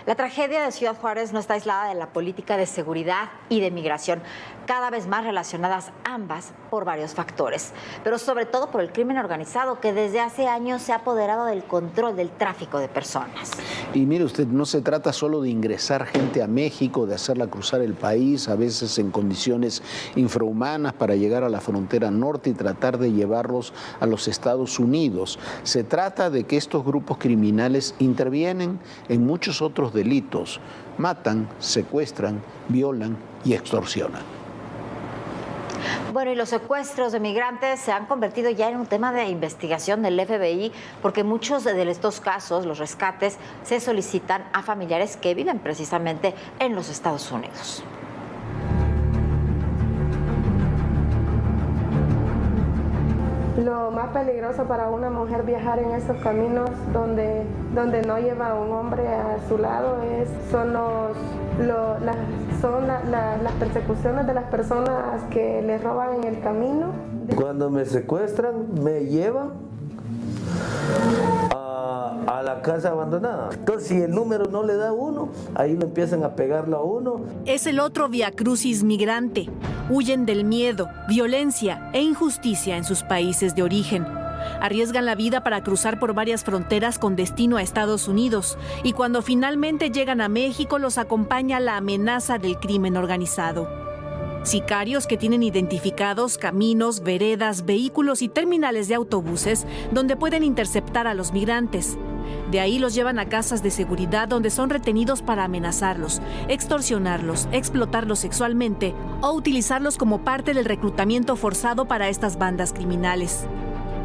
La tragedia de Ciudad Juárez no está aislada de la política de seguridad y de migración, cada vez más relacionadas ambas por varios factores, pero sobre todo por el crimen organizado que desde hace años se ha apoderado del control del tráfico de personas. Y mire usted, no se trata solo de ingresar gente a México, de hacerla cruzar el país, a veces en condiciones infrahumanas para llegar a la frontera norte y tratar de llevarlos a los Estados Unidos. Se trata de que estos grupos criminales intervienen en muchos otros delitos, matan, secuestran, violan y extorsionan. Bueno, y los secuestros de migrantes se han convertido ya en un tema de investigación del FBI, porque muchos de estos casos, los rescates, se solicitan a familiares que viven precisamente en los Estados Unidos. Lo más peligroso para una mujer viajar en estos caminos donde no lleva a un hombre a su lado son las persecuciones de las personas que les roban en el camino. Cuando me secuestran, me llevan a la casa abandonada. Entonces, si el número no le da a uno, ahí lo empiezan a pegarlo a uno. Es el otro viacrucis migrante. Huyen del miedo, violencia e injusticia en sus países de origen. Arriesgan la vida para cruzar por varias fronteras con destino a Estados Unidos, y cuando finalmente llegan a México los acompaña la amenaza del crimen organizado. Sicarios que tienen identificados caminos, veredas, vehículos y terminales de autobuses donde pueden interceptar a los migrantes. De ahí los llevan a casas de seguridad donde son retenidos para amenazarlos, extorsionarlos, explotarlos sexualmente o utilizarlos como parte del reclutamiento forzado para estas bandas criminales.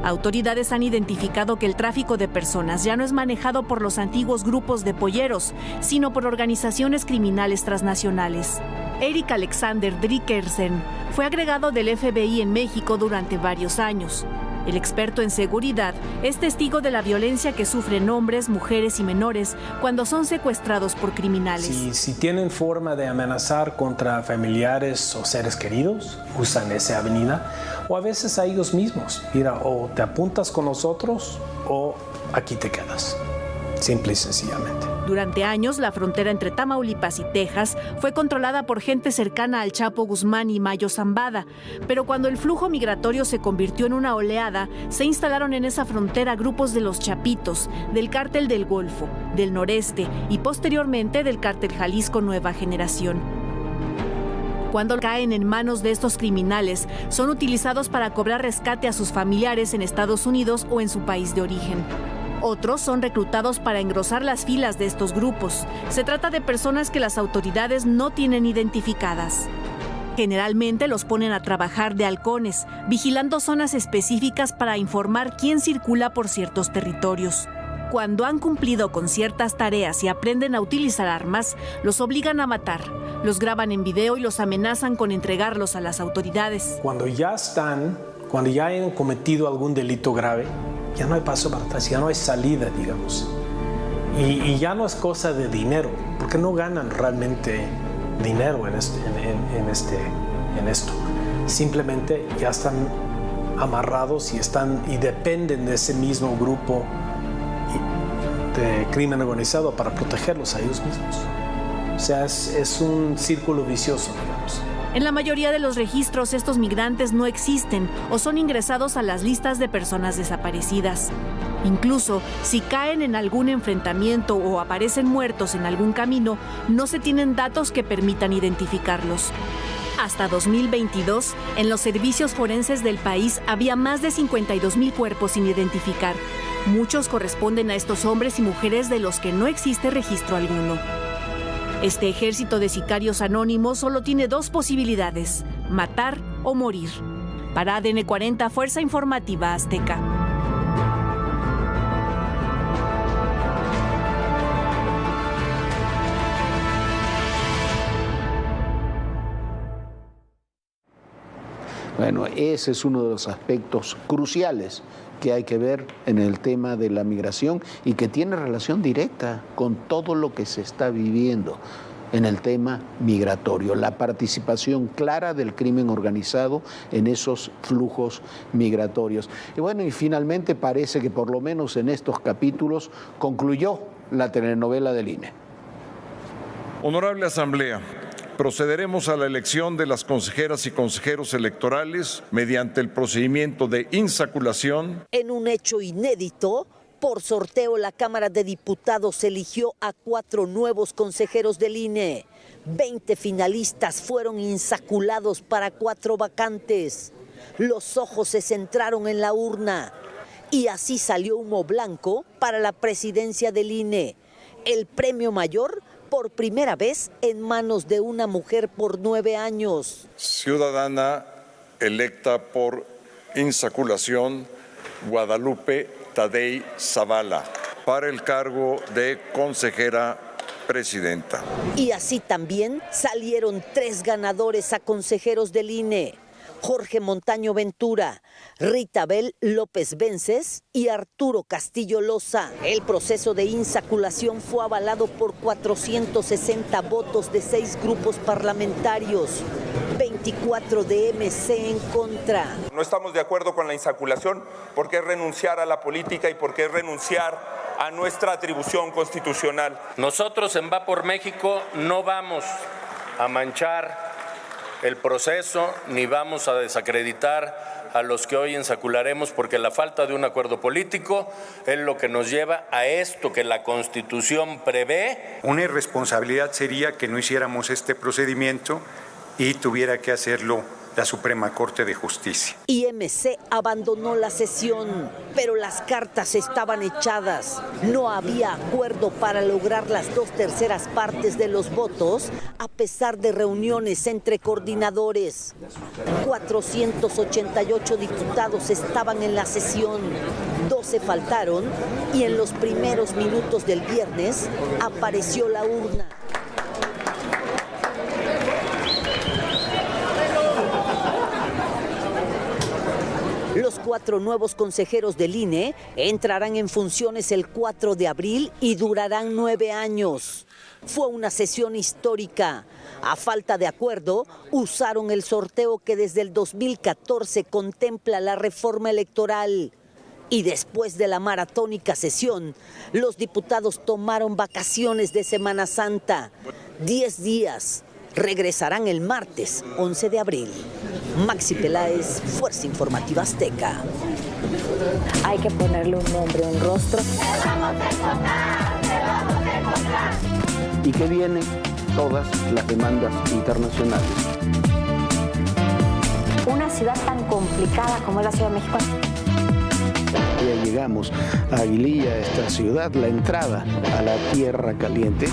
Autoridades han identificado que el tráfico de personas ya no es manejado por los antiguos grupos de polleros, sino por organizaciones criminales transnacionales. Eric Alexander Dickerson fue agregado del FBI en México durante varios años. El experto en seguridad es testigo de la violencia que sufren hombres, mujeres y menores cuando son secuestrados por criminales. Si tienen forma de amenazar contra familiares o seres queridos, usan esa avenida, o a veces a ellos mismos. Mira, o te apuntas con nosotros o aquí te quedas. Simple y sencillamente. Durante años, la frontera entre Tamaulipas y Texas fue controlada por gente cercana al Chapo Guzmán y Mayo Zambada, pero cuando el flujo migratorio se convirtió en una oleada, se instalaron en esa frontera grupos de los Chapitos, del Cártel del Golfo, del Noreste y posteriormente del Cártel Jalisco Nueva Generación. Cuando caen en manos de estos criminales, son utilizados para cobrar rescate a sus familiares en Estados Unidos o en su país de origen. Otros son reclutados para engrosar las filas de estos grupos. Se trata de personas que las autoridades no tienen identificadas. Generalmente los ponen a trabajar de halcones, vigilando zonas específicas para informar quién circula por ciertos territorios. Cuando han cumplido con ciertas tareas y aprenden a utilizar armas, los obligan a matar, los graban en video y los amenazan con entregarlos a las autoridades. Cuando ya han cometido algún delito grave, ya no hay paso para atrás, ya no hay salida, digamos. Y ya no es cosa de dinero, porque no ganan realmente dinero en esto. Simplemente ya están amarrados y dependen de ese mismo grupo de crimen organizado para protegerlos a ellos mismos. O sea, es un círculo vicioso, digamos. En la mayoría de los registros, estos migrantes no existen o son ingresados a las listas de personas desaparecidas. Incluso, si caen en algún enfrentamiento o aparecen muertos en algún camino, no se tienen datos que permitan identificarlos. Hasta 2022, en los servicios forenses del país había más de 52,000 cuerpos sin identificar. Muchos corresponden a estos hombres y mujeres de los que no existe registro alguno. Este ejército de sicarios anónimos solo tiene dos posibilidades: matar o morir. Para ADN 40, Fuerza Informativa Azteca. Bueno, ese es uno de los aspectos cruciales que hay que ver en el tema de la migración y que tiene relación directa con todo lo que se está viviendo en el tema migratorio, la participación clara del crimen organizado en esos flujos migratorios. Y bueno, y finalmente parece que por lo menos en estos capítulos concluyó la telenovela del INE. Honorable Asamblea, procederemos a la elección de las consejeras y consejeros electorales mediante el procedimiento de insaculación. En un hecho inédito, por sorteo, la Cámara de Diputados eligió a 4 nuevos consejeros del INE. 20 finalistas fueron insaculados para 4 vacantes. Los ojos se centraron en la urna y así salió humo blanco para la presidencia del INE. El premio mayor, por primera vez, en manos de una mujer por 9 años. Ciudadana electa por insaculación, Guadalupe Tadei Zavala, para el cargo de consejera presidenta. Y así también salieron 3 ganadores a consejeros del INE. Jorge Montaño Ventura, Rita Bel López Vences y Arturo Castillo Loza. El proceso de insaculación fue avalado por 460 votos de 6 grupos parlamentarios, 24 de MC en contra. No estamos de acuerdo con la insaculación porque es renunciar a la política y porque es renunciar a nuestra atribución constitucional. Nosotros en Va por México no vamos a manchar el proceso ni vamos a desacreditar a los que hoy ensacularemos, porque la falta de un acuerdo político es lo que nos lleva a esto que la Constitución prevé. Una irresponsabilidad sería que no hiciéramos este procedimiento y tuviera que hacerlo la Suprema Corte de Justicia. Y MC abandonó la sesión, pero las cartas estaban echadas. No había acuerdo para lograr las 2/3 partes de los votos, a pesar de reuniones entre coordinadores. 488 diputados estaban en la sesión, 12 faltaron y en los primeros minutos del viernes apareció la urna. Los 4 nuevos consejeros del INE entrarán en funciones el 4 de abril y durarán 9 años. Fue una sesión histórica. A falta de acuerdo, usaron el sorteo que desde el 2014 contempla la reforma electoral. Y después de la maratónica sesión, los diputados tomaron vacaciones de Semana Santa. 10 días. Regresarán el martes 11 de abril. Maxi Peláez, Fuerza Informativa Azteca. Hay que ponerle un nombre, un rostro. ¿Y qué vienen? Todas las demandas internacionales. Una ciudad tan complicada como es la Ciudad de México. Ya llegamos a Aguililla, esta ciudad, la entrada a la Tierra Caliente.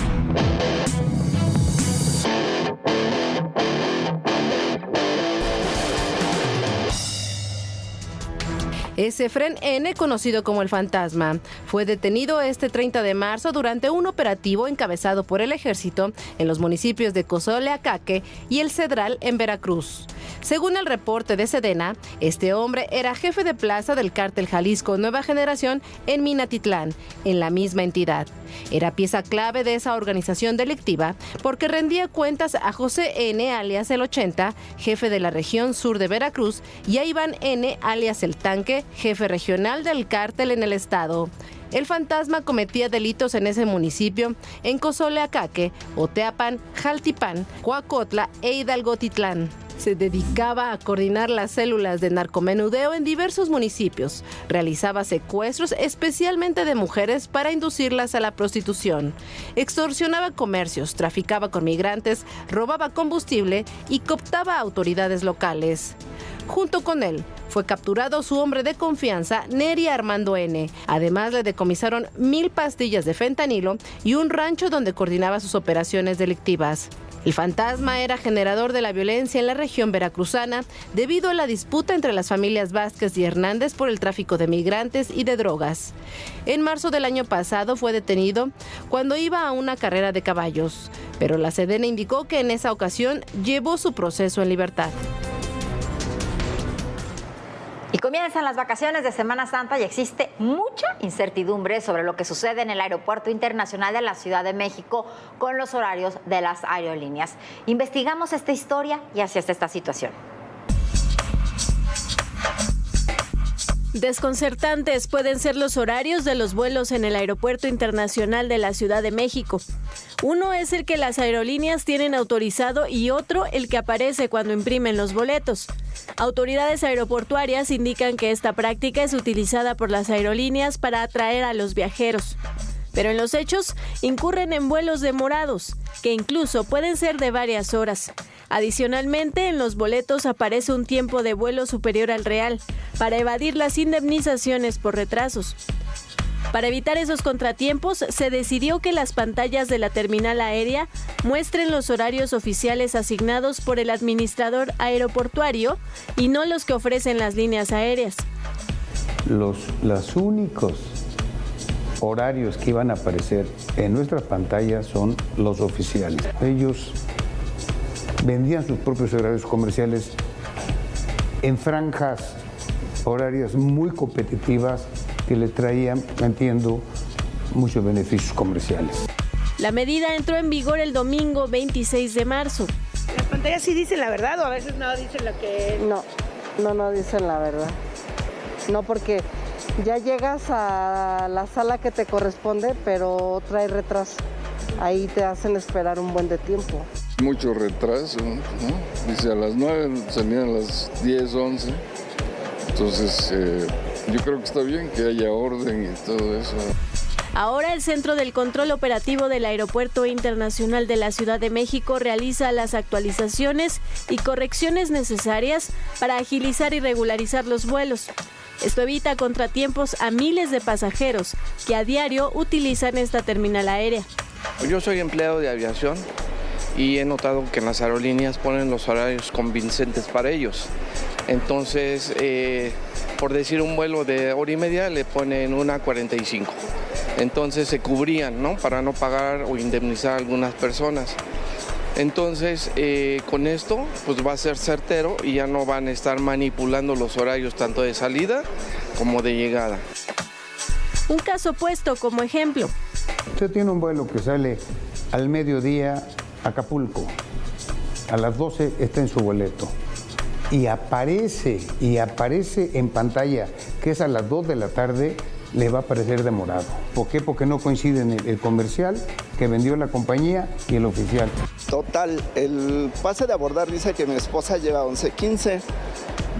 Efren N., conocido como el Fantasma, fue detenido este 30 de marzo durante un operativo encabezado por el Ejército en los municipios de Cozoleacaque y El Cedral en Veracruz. Según el reporte de Sedena, este hombre era jefe de plaza del cártel Jalisco Nueva Generación en Minatitlán, en la misma entidad. Era pieza clave de esa organización delictiva porque rendía cuentas a José N., alias el 80, jefe de la región sur de Veracruz, y a Iván N., alias el Tanque, jefe regional del cártel en el estado. El Fantasma cometía delitos en ese municipio, en Cozoleacaque, Oteapan, Jaltipán, Coacotla e Hidalgotitlán. Se dedicaba a coordinar las células de narcomenudeo en diversos municipios. Realizaba secuestros, especialmente de mujeres, para inducirlas a la prostitución. Extorsionaba comercios, traficaba con migrantes, robaba combustible y cooptaba a autoridades locales. Junto con él, fue capturado su hombre de confianza, Neri Armando N. Además, le decomisaron 1,000 pastillas de fentanilo y un rancho donde coordinaba sus operaciones delictivas. El Fantasma era generador de la violencia en la región veracruzana debido a la disputa entre las familias Vázquez y Hernández por el tráfico de migrantes y de drogas. En marzo del año pasado fue detenido cuando iba a una carrera de caballos, pero la Sedena indicó que en esa ocasión llevó su proceso en libertad. Y comienzan las vacaciones de Semana Santa y existe mucha incertidumbre sobre lo que sucede en el Aeropuerto Internacional de la Ciudad de México con los horarios de las aerolíneas. Investigamos esta historia y así está esta situación. Desconcertantes pueden ser los horarios de los vuelos en el Aeropuerto Internacional de la Ciudad de México. Uno es el que las aerolíneas tienen autorizado y otro el que aparece cuando imprimen los boletos. Autoridades aeroportuarias indican que esta práctica es utilizada por las aerolíneas para atraer a los viajeros. Pero en los hechos incurren en vuelos demorados, que incluso pueden ser de varias horas. Adicionalmente, en los boletos aparece un tiempo de vuelo superior al real, para evadir las indemnizaciones por retrasos. Para evitar esos contratiempos, se decidió que las pantallas de la terminal aérea muestren los horarios oficiales asignados por el administrador aeroportuario y no los que ofrecen las líneas aéreas. Los únicos horarios que iban a aparecer en nuestras pantallas son los oficiales. Ellos vendían sus propios horarios comerciales en franjas horarias muy competitivas que le traían, entiendo, muchos beneficios comerciales. La medida entró en vigor el domingo 26 de marzo. ¿Las pantallas sí dicen la verdad o a veces no dicen lo que...? No dicen la verdad. No, porque ya llegas a la sala que te corresponde, pero trae retraso. Ahí te hacen esperar un buen de tiempo. Mucho retraso, ¿no? Dice a las 9, salían a las 10, 11. Entonces, yo creo que está bien que haya orden y todo eso. Ahora el Centro del Control Operativo del Aeropuerto Internacional de la Ciudad de México realiza las actualizaciones y correcciones necesarias para agilizar y regularizar los vuelos. Esto evita contratiempos a miles de pasajeros que a diario utilizan esta terminal aérea. Yo soy empleado de aviación y he notado que en las aerolíneas ponen los horarios convincentes para ellos. Entonces, por decir un vuelo de hora y media, le ponen 1:45. Entonces se cubrían, ¿no? Para no pagar o indemnizar a algunas personas. Entonces, con esto, pues va a ser certero y ya no van a estar manipulando los horarios tanto de salida como de llegada. Un caso puesto como ejemplo. Usted tiene un vuelo que sale al mediodía a Acapulco. A las 12 está en su boleto. Y aparece en pantalla que es a las 2 de la tarde, le va a parecer demorado. ¿Por qué? Porque no coinciden el comercial que vendió la compañía y el oficial. Total, el pase de abordar dice que mi esposa lleva 11:15.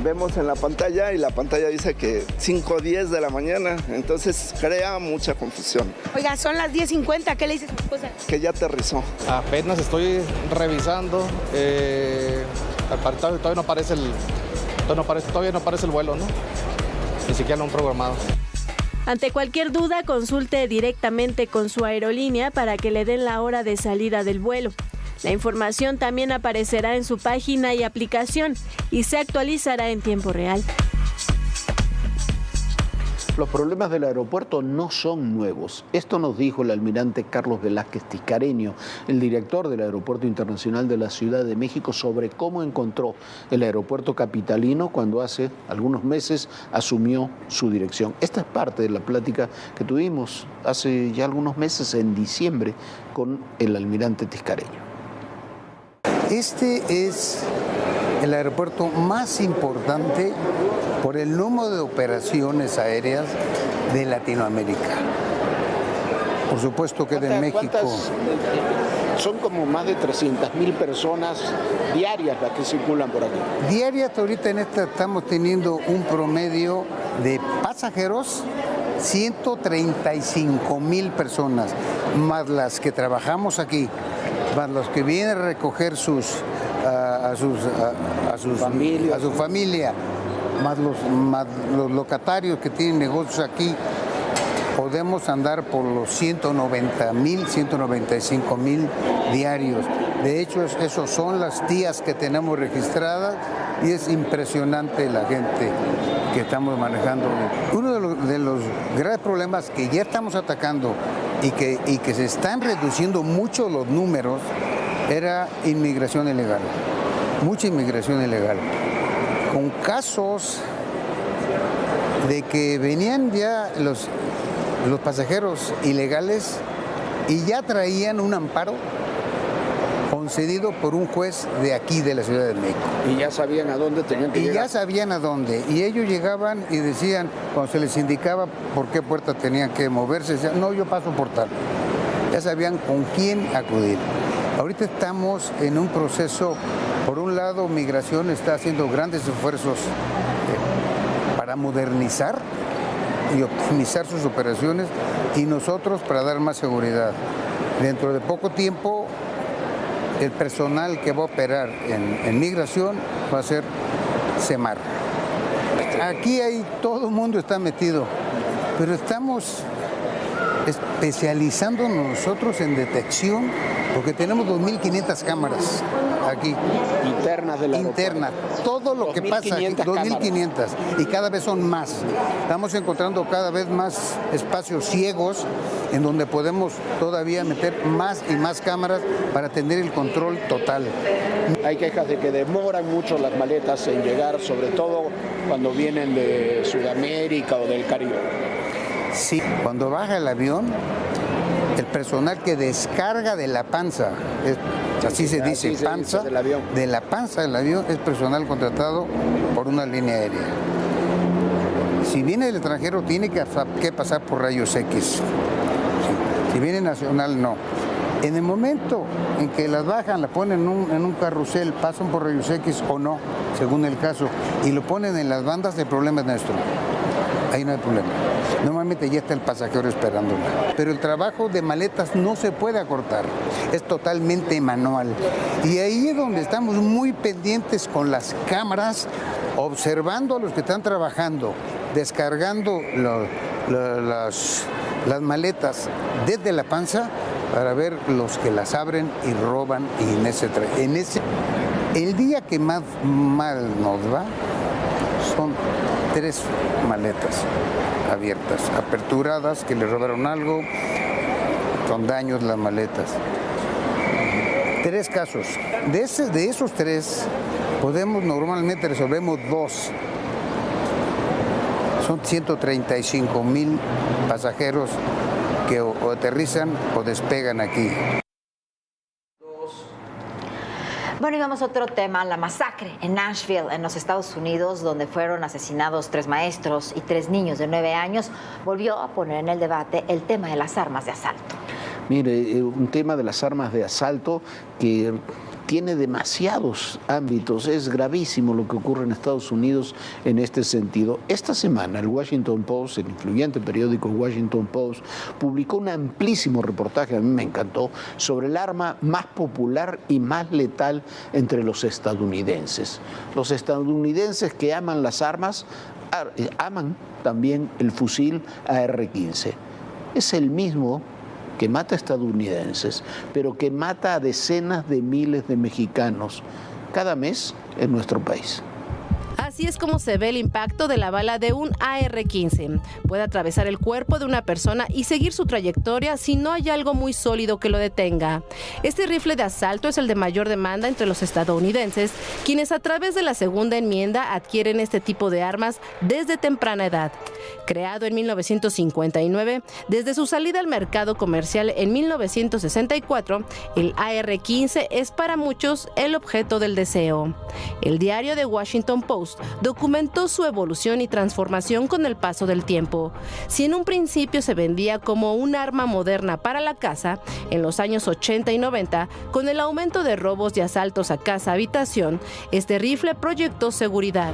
Vemos en la pantalla y la pantalla dice que 5:10 de la mañana. Entonces crea mucha confusión. Oiga, son las 10:50. ¿Qué le dice su esposa? Que ya aterrizó. Apenas estoy revisando. Todavía no aparece el vuelo, ¿no? Ni siquiera lo han programado. Ante cualquier duda, consulte directamente con su aerolínea para que le den la hora de salida del vuelo. La información también aparecerá en su página y aplicación y se actualizará en tiempo real. Los problemas del aeropuerto no son nuevos. Esto nos dijo el almirante Carlos Velázquez Tiscareño, el director del Aeropuerto Internacional de la Ciudad de México, sobre cómo encontró el aeropuerto capitalino cuando hace algunos meses asumió su dirección. Esta es parte de la plática que tuvimos hace ya algunos meses, en diciembre, con el almirante Tiscareño. Este es el aeropuerto más importante por el número de operaciones aéreas de Latinoamérica. Por supuesto que de México. Son como más de 300.000 personas diarias las que circulan por aquí. Diarias, ahorita en esta estamos teniendo un promedio de pasajeros 135.000 personas, más las que trabajamos aquí, más los que vienen a recoger a su familia, más los locatarios que tienen negocios aquí. Podemos andar por los 190.000, 195.000 diarios. De hecho, esos son las días que tenemos registradas y es impresionante la gente que estamos manejando. Uno de los graves problemas que ya estamos atacando y que se están reduciendo mucho los números era inmigración ilegal. Mucha inmigración ilegal. Con casos de que venían ya los pasajeros ilegales y ya traían un amparo concedido por un juez de aquí, de la Ciudad de México. Y ya sabían a dónde tenían que llegar. Y ya sabían a dónde. Y ellos llegaban y decían, cuando se les indicaba por qué puerta tenían que moverse, decían, no, yo paso por tal. Ya sabían con quién acudir. Ahorita estamos en un proceso, por un lado, Migración está haciendo grandes esfuerzos para modernizar y optimizar sus operaciones, y nosotros para dar más seguridad. Dentro de poco tiempo, el personal que va a operar en Migración va a ser Semar. Aquí todo el mundo está metido, pero estamos especializándonos nosotros en detección, porque tenemos 2.500 cámaras aquí. Internas de la Internas. Todo lo que pasa aquí, 2.500. Y cada vez son más. Estamos encontrando cada vez más espacios ciegos en donde podemos todavía meter más y más cámaras para tener el control total. Hay quejas de que demoran mucho las maletas en llegar, sobre todo cuando vienen de Sudamérica o del Caribe. Sí, cuando baja el avión, el personal que descarga de la panza, así se dice, panza, de la panza del avión, es personal contratado por una línea aérea. Si viene del extranjero, tiene que pasar por rayos X. Sí. Si viene nacional, no. En el momento en que las bajan, la ponen en un carrusel, pasan por rayos X o no, según el caso, y lo ponen en las bandas, el problema es nuestro. Ahí no hay problema. Normalmente ya está el pasajero esperándola. Pero el trabajo de maletas no se puede acortar, es totalmente manual. Y ahí es donde estamos muy pendientes con las cámaras, observando a los que están trabajando, descargando las maletas desde la panza para ver los que las abren y roban. Y el día que más mal nos va son 3 maletas abiertas, aperturadas, que le robaron algo, con daños las maletas. 3 casos. De esos 3, normalmente resolvemos 2. Son 135,000 pasajeros que o aterrizan o despegan aquí. Bueno, y vamos a otro tema, la masacre en Nashville, en los Estados Unidos, donde fueron asesinados 3 maestros y 3 niños de 9 años, volvió a poner en el debate el tema de las armas de asalto. Mire, un tema de las armas de asalto que tiene demasiados ámbitos. Es gravísimo lo que ocurre en Estados Unidos en este sentido. Esta semana el Washington Post, el influyente periódico Washington Post, publicó un amplísimo reportaje, a mí me encantó, sobre el arma más popular y más letal entre los estadounidenses. Los estadounidenses que aman las armas, aman también el fusil AR-15. Es el mismo que mata a estadounidenses, pero que mata a decenas de miles de mexicanos cada mes en nuestro país. Así es como se ve el impacto de la bala de un AR-15. Puede atravesar el cuerpo de una persona y seguir su trayectoria si no hay algo muy sólido que lo detenga. Este rifle de asalto es el de mayor demanda entre los estadounidenses, quienes a través de la segunda enmienda adquieren este tipo de armas desde temprana edad. Creado en 1959, desde su salida al mercado comercial en 1964, el AR-15 es para muchos el objeto del deseo. El diario The Washington Post documentó su evolución y transformación con el paso del tiempo. Si en un principio se vendía como un arma moderna para la caza, en los años 80 y 90, con el aumento de robos y asaltos a casa-habitación, este rifle proyectó seguridad.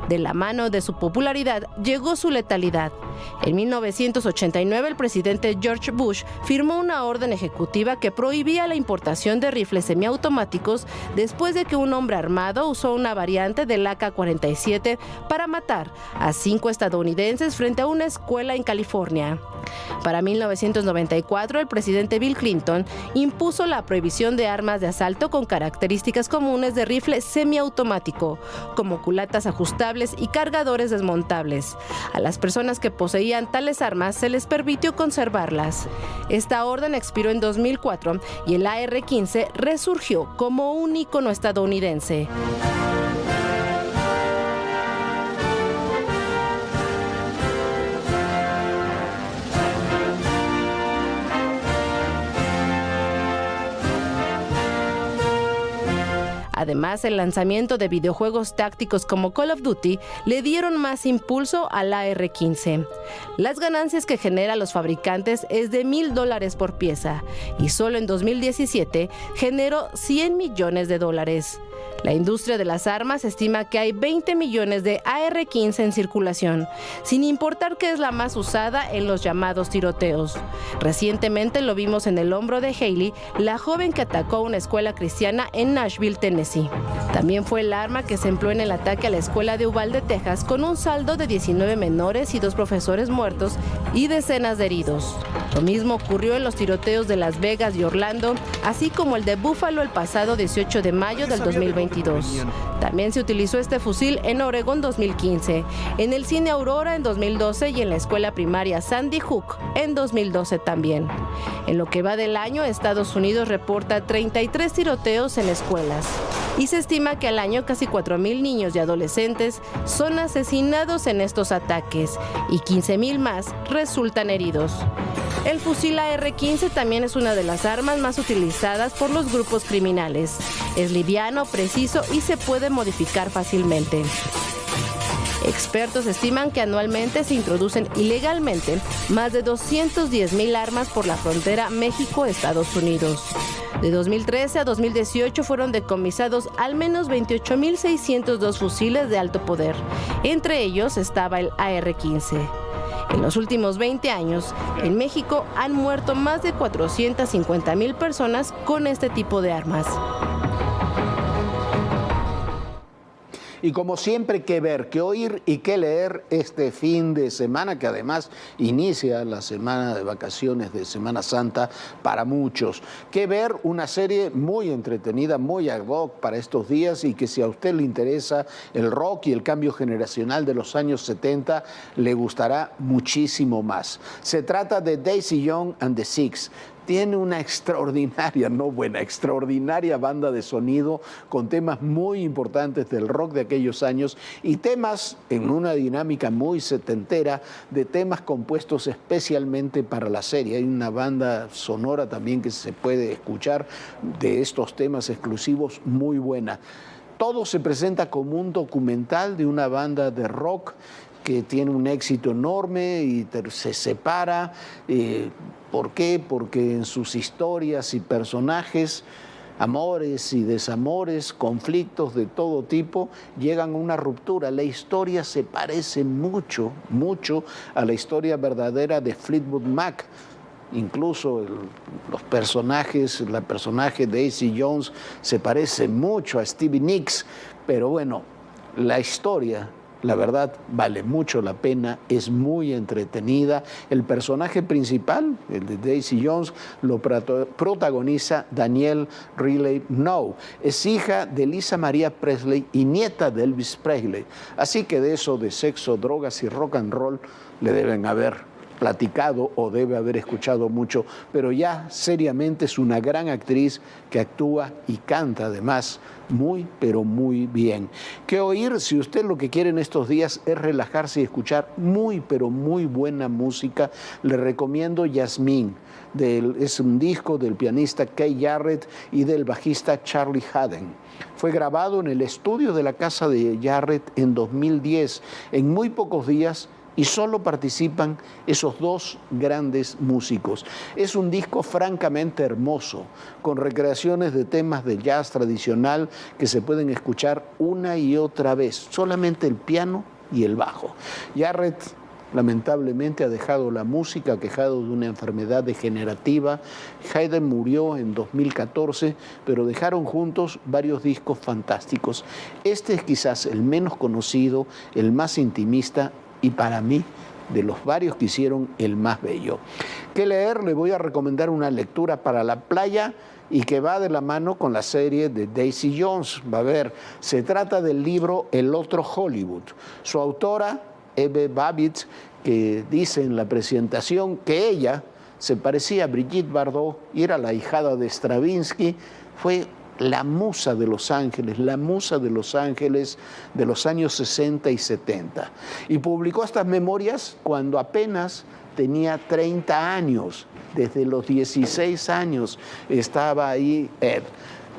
De la mano de su popularidad llegó su letalidad. En 1989, el presidente George Bush firmó una orden ejecutiva que prohibía la importación de rifles semiautomáticos después de que un hombre armado usó una variante del AK-47 para matar a 5 estadounidenses frente a una escuela en California. Para 1994, el presidente Bill Clinton impuso la prohibición de armas de asalto con características comunes de rifle semiautomático, como culatas ajustables y cargadores desmontables. A las personas que poseían tales armas se les permitió conservarlas. Esta orden expiró en 2004 y el AR-15 resurgió como un ícono estadounidense. Además, el lanzamiento de videojuegos tácticos como Call of Duty le dieron más impulso al AR-15. Las ganancias que generan los fabricantes es de $1,000 por pieza y solo en 2017 generó $100 millones. La industria de las armas estima que hay 20 millones de AR-15 en circulación, sin importar que es la más usada en los llamados tiroteos. Recientemente lo vimos en el hombro de Hailey, la joven que atacó a una escuela cristiana en Nashville, Tennessee. También fue el arma que se empleó en el ataque a la escuela de Uvalde, Texas, con un saldo de 19 menores y 2 profesores muertos y decenas de heridos. Lo mismo ocurrió en los tiroteos de Las Vegas y Orlando, así como el de Buffalo el pasado 18 de mayo del 2022. También se utilizó este fusil en Oregón 2015, en el cine Aurora en 2012 y en la escuela primaria Sandy Hook en 2012 también. En lo que va del año, Estados Unidos reporta 33 tiroteos en escuelas y se estima que al año casi 4,000 niños y adolescentes son asesinados en estos ataques y 15,000 más resultan heridos. El fusil AR-15 también es una de las armas más utilizadas por los grupos criminales. Es liviano, preciso y se puede modificar fácilmente. Expertos estiman que anualmente se introducen ilegalmente más de 210,000 armas por la frontera México-Estados Unidos. De 2013 a 2018 fueron decomisados al menos 28,602 fusiles de alto poder. Entre ellos estaba el AR-15. En los últimos 20 años, en México han muerto más de 450,000 personas con este tipo de armas. Y como siempre, qué ver, qué oír y qué leer este fin de semana, que además inicia la semana de vacaciones de Semana Santa para muchos. Qué ver, una serie muy entretenida, muy ad hoc para estos días y que si a usted le interesa el rock y el cambio generacional de los años 70, le gustará muchísimo más. Se trata de Daisy Young and the Six. Tiene una extraordinaria banda de sonido con temas muy importantes del rock de aquellos años y temas en una dinámica muy setentera de temas compuestos especialmente para la serie. Hay una banda sonora también que se puede escuchar de estos temas exclusivos muy buena. Todo se presenta como un documental de una banda de rock que tiene un éxito enorme y se separa. ¿Por qué? Porque en sus historias y personajes, amores y desamores, conflictos de todo tipo, llegan a una ruptura. La historia se parece mucho a la historia verdadera de Fleetwood Mac. Incluso la personaje de Daisy Jones se parece mucho a Stevie Nicks, pero bueno, la historia, la verdad, vale mucho la pena, es muy entretenida. El personaje principal, el de Daisy Jones, lo protagoniza Danielle Riley Snow. Es hija de Lisa Maria Presley y nieta de Elvis Presley. Así que de eso, de sexo, drogas y rock and roll, le deben haber platicado o debe haber escuchado mucho, pero ya seriamente es una gran actriz que actúa y canta además muy, pero muy bien. ¿Qué oír? Si usted lo que quiere en estos días es relajarse y escuchar muy, pero muy buena música, le recomiendo Yasmín. Es un disco del pianista Kay Jarrett y del bajista Charlie Haden. Fue grabado en el estudio de la casa de Jarrett en 2010. En muy pocos días y solo participan esos dos grandes músicos. Es un disco francamente hermoso, con recreaciones de temas de jazz tradicional que se pueden escuchar una y otra vez, solamente el piano y el bajo. Jarrett lamentablemente ha dejado la música, aquejado de una enfermedad degenerativa. Haydn murió en 2014, pero dejaron juntos varios discos fantásticos. Este es quizás el menos conocido, el más intimista y para mí, de los varios que hicieron, el más bello. ¿Qué leer? Le voy a recomendar una lectura para la playa y que va de la mano con la serie de Daisy Jones. Va a ver, se trata del libro El otro Hollywood. Su autora, Eve Babbitt, que dice en la presentación que ella se parecía a Brigitte Bardot y era la ahijada de Stravinsky, fue la musa de Los Ángeles de los años 60 y 70. Y publicó estas memorias cuando apenas tenía 30 años. Desde los 16 años estaba ahí Ed.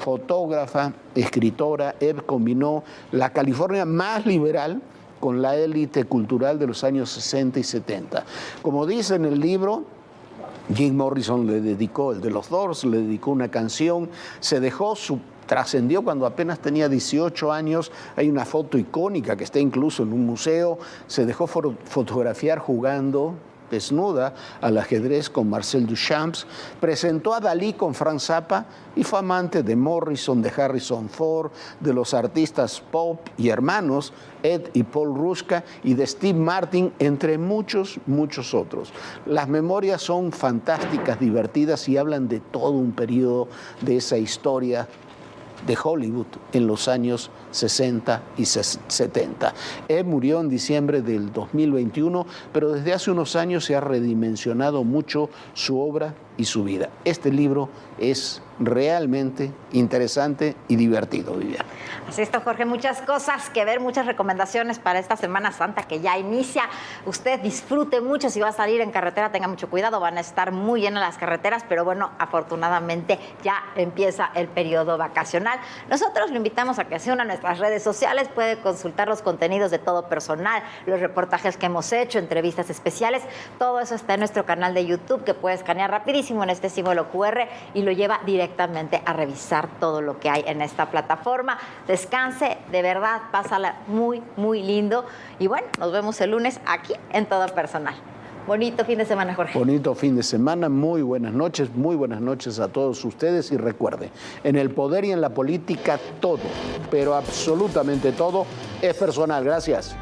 fotógrafa, escritora. Eve combinó la California más liberal con la élite cultural de los años 60 y 70. Como dice en el libro, Jim Morrison le dedicó, el de los Doors, le dedicó una canción, trascendió cuando apenas tenía 18 años. Hay una foto icónica que está incluso en un museo. Se dejó fotografiar jugando desnuda al ajedrez con Marcel Duchamp, presentó a Dalí con Frank Zappa y fue amante de Morrison, de Harrison Ford, de los artistas pop y hermanos Ed y Paul Ruska y de Steve Martin, entre muchos, muchos otros. Las memorias son fantásticas, divertidas y hablan de todo un periodo de esa historia de Hollywood en los años 60 y 70. Eve murió en diciembre del 2021, pero desde hace unos años se ha redimensionado mucho su obra y su vida. Este libro es realmente interesante y divertido, Viviana. Así está, Jorge, muchas cosas que ver, muchas recomendaciones para esta Semana Santa que ya inicia. Usted disfrute mucho, si va a salir en carretera, tenga mucho cuidado, van a estar muy llenas las carreteras, pero bueno, afortunadamente ya empieza el periodo vacacional. Nosotros lo invitamos a que se una a nuestras redes sociales, puede consultar los contenidos de Todo Personal, los reportajes que hemos hecho, entrevistas especiales, todo eso está en nuestro canal de YouTube, que puede escanear rapidísimo en este símbolo QR y lo lleva directamente a revisar todo lo que hay en esta plataforma. Descanse, de verdad, pásala muy, muy lindo. Y bueno, nos vemos el lunes aquí en Todo Personal. Bonito fin de semana, Jorge. Bonito fin de semana, muy buenas noches a todos ustedes y recuerden, en el poder y en la política todo, pero absolutamente todo es personal. Gracias.